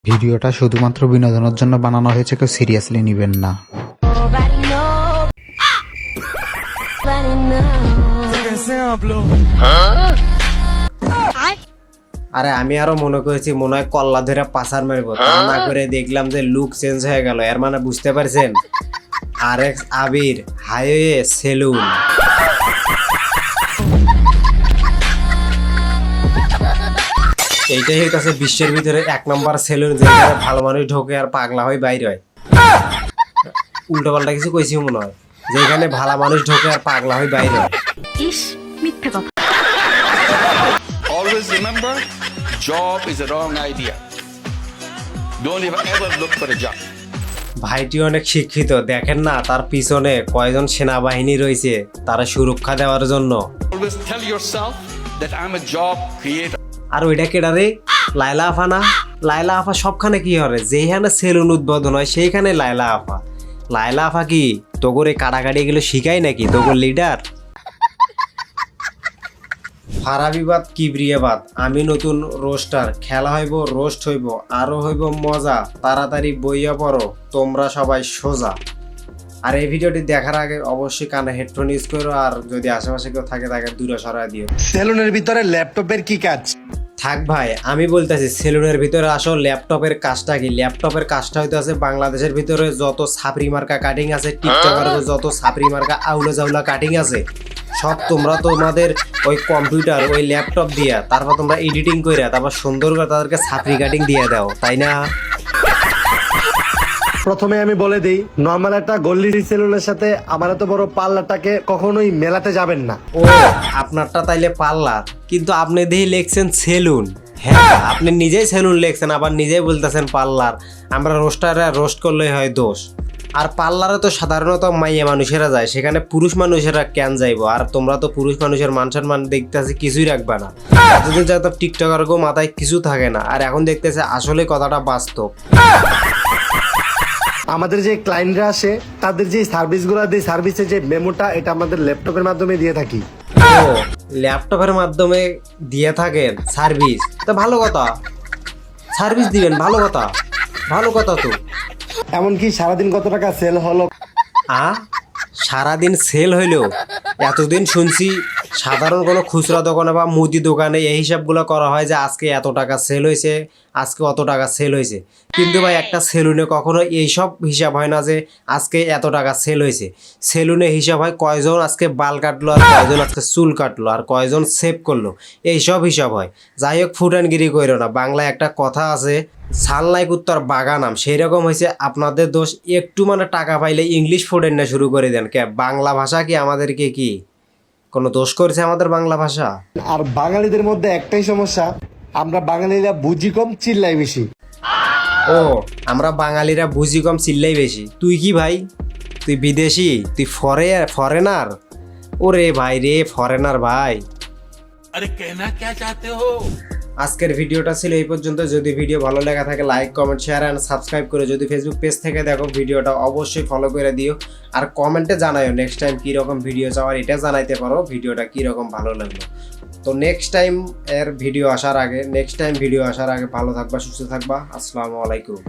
ভিডিওটা শুধুমাত্র বিনোদনের জন্য বানানো হয়েছে, কেউ সিরিয়াসলি নেবেন না। আরে আমি আরো মনে করেছি মনে হয় কল্লা ধরে পাসার মারবো, তা না করে দেখলাম যে লুক চেঞ্জ হয়ে গেল। এর মানে বুঝতে পারছেন, RX আবির হাইওয়ে সেলুন। এইটাই হইতাছে বিশ্বের ভিতরে 1 নম্বর সেলুন, যেখানে ভালো মানুষ ঢোকে আর পাগলা হয়ে বাইর হয়। উল্টো পাল্টা কিছু কইছি মনে হয়, যেখানে ভালো মানুষ ঢোকে আর পাগলা হয়ে বাইর হয়। ইস, মিথ্যা কথা। Always remember, job is a wrong idea. Don't ever look for a job. ভাইটি অনেক শিক্ষিত, দেখেন না তার পিছনে কয়জন সেনাবাহিনী রয়েছে তারা সুরক্ষা দেওয়ার জন্য। Always tell yourself that I'm a job creator. আর ওইটা কেডা রে? লাইলা আফা না? লাইলা আফা সবখানে কি হরে, যেখানে সেলুন উদ্বোধন হয় সেইখানে লাইলা আফা। লাইলা আফা কি তোগর এই কাটাকাটি এগুলো শিখাই নাকি তোগর লিডার? ফারাবিবাদ কিবরিয়াবাদ, আমি নতুন রোস্টার, খেলা হইব রোস্ট হইব আরো হইব মজা, তাড়াতাড়ি বইয়া পড়ো তোমরা সবাই সোজা। আর এই ভিডিওটি দেখার আগে অবশ্যই কানে হেডফোন ইউজ করো, আর যদি আশেপাশে কেউ থাকে তাকে দূরে সরায় দিও। সেলুনের ভিতরে ল্যাপটপের কি কাজ? থাক ভাই, আমি বলতেছি সেলুনের ভিতরে আসো ল্যাপটপের কাজটা কি। ল্যাপটপের কাজটা হইতে আছে বাংলাদেশের ভিতরে যত ছাপরি মার্কা কাটিং আছে, টিকটকের যত ছাপরি মার্কা আউলা জাউলা কাটিং আছে, সব তোমরা তোমাদের ওই কম্পিউটার ওই ল্যাপটপ দিয়া তারপর তোমরা এডিটিং করে তারপর সুন্দর করে তাদেরকে ছাপরি কাটিং দিয়ে দাও, তাই না? প্রথমে আমি বলে দিই, নর্মাল একটা গল্লি সেলুনের সাথে আমার এত বড় পাল্লাটাকে কখনোই মেলাতে যাবেন না। ও আপনারটা তাইলে পার্লার, কিন্তু আপনি দেখি লেখছেন সেলুন। হ্যাঁ, আপনি নিজেই সেলুন লেখছেন, আবার নিজেই বলতেছেন পার্লার। আমরা রোস্টাররা রোস্ট করলেই হয় দোষ। আর পার্লারে তো সাধারণত মাইয়া মানুষেরা যায়, সেখানে পুরুষ মানুষেরা কেন যাইবো? আর তোমরা তো পুরুষ মানুষের মান সম্মান দেখতেছে কিছুই রাখবা না। এতদিন যাই তো টিকটকার গো মাথায় কিছু থাকে না, আর এখন দেখতেছে আসলে কথাটা বাস্তব। আমাদের যে ক্লায়েন্টরা আসে তাদের যে সার্ভিসগুলো দেয়, সার্ভিসের যে মেমোটা এটা আমাদের ল্যাপটপের মাধ্যমে দিয়ে থাকি। ও ল্যাপটপের মাধ্যমে দিয়ে থাকেন সার্ভিস, তো ভালো কথা, সার্ভিস দিবেন, ভালো কথা, ভালো কথা তো। এমনকি সারাদিন কত টাকা সেল হলো? সারাদিন সেল হইলেও? এতদিন শুনছি সাধারণ কোনো খুচরা দোকানে বা মুদি দোকানে এই হিসাবগুলো করা হয় যে আজকে এত টাকা সেল হয়েছে, আজকে অত টাকা সেল হয়েছে। কিন্তু ভাই একটা সেলুনে কখনো এইসব হিসাব হয় না যে আজকে এত টাকা সেল হয়েছে। সেলুনে হিসাব হয় কয়জন আজকে বাল কাটলো, আর কয়জন আজকে চুল কাটলো, আর কয়জন সেভ করলো, এইসব হিসাব হয়। যাই হোক, ফুটানগিরি কইরো না। বাংলায় একটা কথা আছে, সানলাই কুত্তার বাগানাম, সেই রকম হয়েছে আপনাদের দোষ। একটু মানে টাকা পাইলে ইংলিশ ফুটেন না শুরু করে দেন। কে বাংলা ভাষা কি আমাদেরকে কি কোনো দোষ করেছে আমাদের বাংলা ভাষা? আর বাঙালিদের মধ্যে একটাই সমস্যা, আমরা বাঙালিরা বুঝি কম চিল্লাই বেশি। ও আমরা বাঙালিরা বুঝি কম চিল্লাই বেশি। তুই কি ভাই, তুই বিদেশি, তুই ফরেনার? ওরে ভাই রে, ফরেনার ভাই। अरे कहना क्या चाहते हो? আজকের ভিডিওটা ছিল এই পর্যন্ত। যদি ভিডিও ভালো লেগে থাকে like comment share and subscribe করে, যদি ফেসবুক পেজ থেকে দেখো ভিডিওটা অবশ্যই ফলো করে দিও। আর কমেন্টে জানাও নেক্সট টাইম কীরকম ভিডিও চাওয়ার, এটা জানাইতে পারো ভিডিওটা কীরকম ভালো লাগলো। তো নেক্সট টাইম ভিডিও আসার আগে ভালো থাকবা, সুস্থ থাকবা। আসসালামু আলাইকুম।